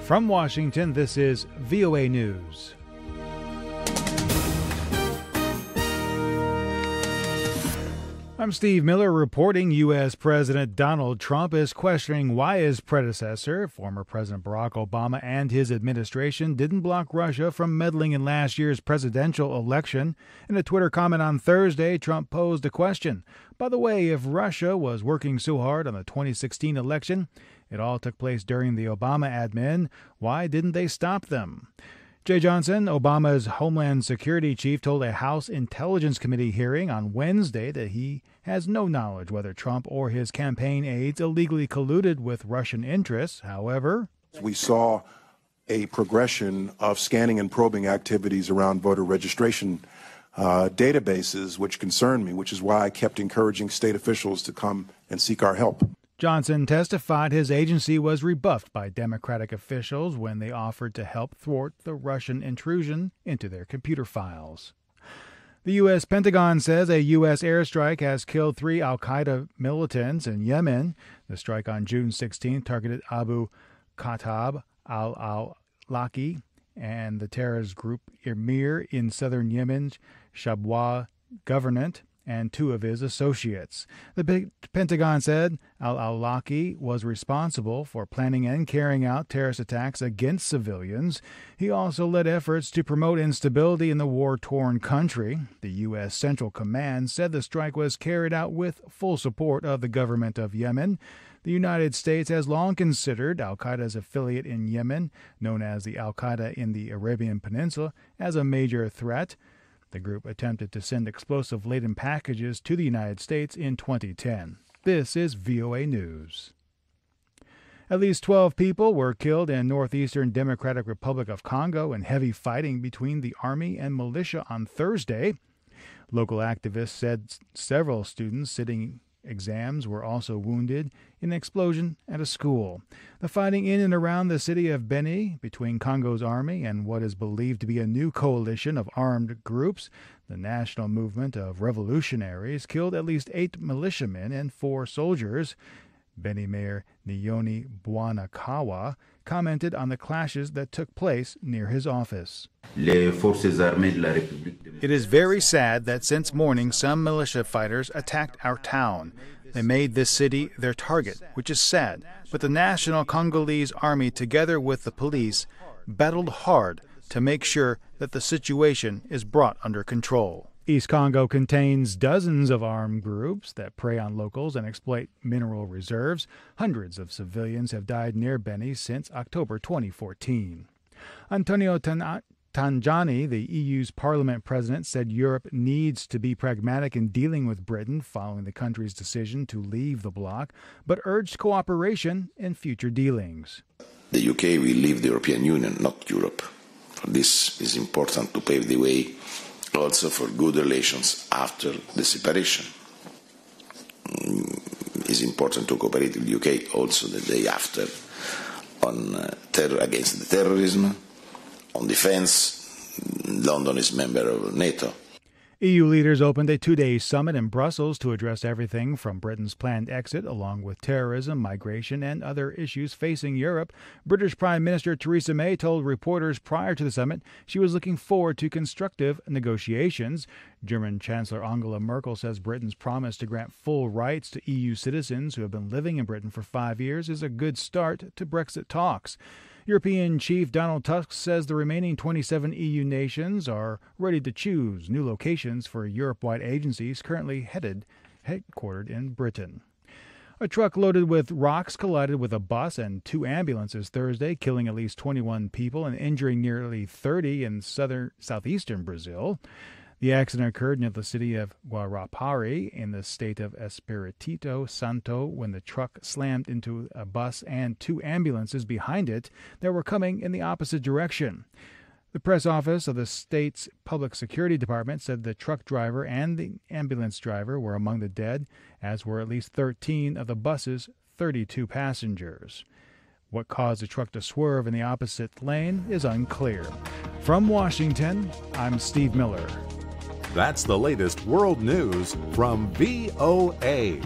From Washington, this is VOA News. I'm Steve Miller reporting U.S. President Donald Trump is questioning why his predecessor, former President Barack Obama, and his administration didn't block Russia from meddling in last year's presidential election. In a Twitter comment on Thursday, Trump posed a question. By the way, if Russia was working so hard on the 2016 election, it all took place during the Obama admin, why didn't they stop them? Jeh Johnson, Obama's Homeland Security chief, told a House Intelligence Committee hearing on Wednesday that he has no knowledge whether Trump or his campaign aides illegally colluded with Russian interests. However, we saw a progression of scanning and probing activities around voter registration databases, which concerned me, which is why I kept encouraging state officials to come and seek our help. Johnson testified his agency was rebuffed by Democratic officials when they offered to help thwart the Russian intrusion into their computer files. The U.S. Pentagon says a U.S. airstrike has killed 3 al-Qaeda militants in Yemen. The strike on June 16 targeted Abu Khattab al-Awlaki and the terrorist group Emir in southern Yemen's Shabwa Governorate and 2 of his associates. The Pentagon said al-Awlaki was responsible for planning and carrying out terrorist attacks against civilians. He also led efforts to promote instability in the war-torn country. The U.S. Central Command said the strike was carried out with full support of the government of Yemen. The United States has long considered al-Qaeda's affiliate in Yemen, known as the al-Qaeda in the Arabian Peninsula, as a major threat. The group attempted to send explosive-laden packages to the United States in 2010. This is VOA News. At least 12 people were killed in northeastern Democratic Republic of Congo in heavy fighting between the army and militia on Thursday. Local activists said several students sitting exams were also wounded in an explosion at a school. The fighting in and around the city of Beni between Congo's army and what is believed to be a new coalition of armed groups, the National Movement of Revolutionaries, killed at least 8 militiamen and 4 soldiers. Beni Mayor Nioni Bwanakawa commented on the clashes that took place near his office. It is very sad that since morning some militia fighters attacked our town. They made this city their target, which is sad, but the National Congolese Army, together with the police, battled hard to make sure that the situation is brought under control. East Congo contains dozens of armed groups that prey on locals and exploit mineral reserves. Hundreds of civilians have died near Beni since October 2014. Antonio Tajani, the EU's parliament president, said Europe needs to be pragmatic in dealing with Britain following the country's decision to leave the bloc, but urged cooperation in future dealings. The UK will leave the European Union, not Europe. This is important to pave the way also for good relations after the separation. It's important to cooperate with the UK also the day after on terror against the terrorism, on defense. London is member of NATO. EU leaders opened a 2-day summit in Brussels to address everything from Britain's planned exit, along with terrorism, migration, and other issues facing Europe. British Prime Minister Theresa May told reporters prior to the summit she was looking forward to constructive negotiations. German Chancellor Angela Merkel says Britain's promise to grant full rights to EU citizens who have been living in Britain for 5 years is a good start to Brexit talks. European Chief Donald Tusk says the remaining 27 EU nations are ready to choose new locations for Europe-wide agencies currently headquartered in Britain. A truck loaded with rocks collided with a bus and 2 ambulances Thursday, killing at least 21 people and injuring nearly 30 in southeastern Brazil. The accident occurred near the city of Guarapari in the state of Espírito Santo when the truck slammed into a bus and 2 ambulances behind it that were coming in the opposite direction. The press office of the state's public security department said the truck driver and the ambulance driver were among the dead, as were at least 13 of the bus's 32 passengers. What caused the truck to swerve in the opposite lane is unclear. From Washington, I'm Steve Miller. That's the latest world news from VOA.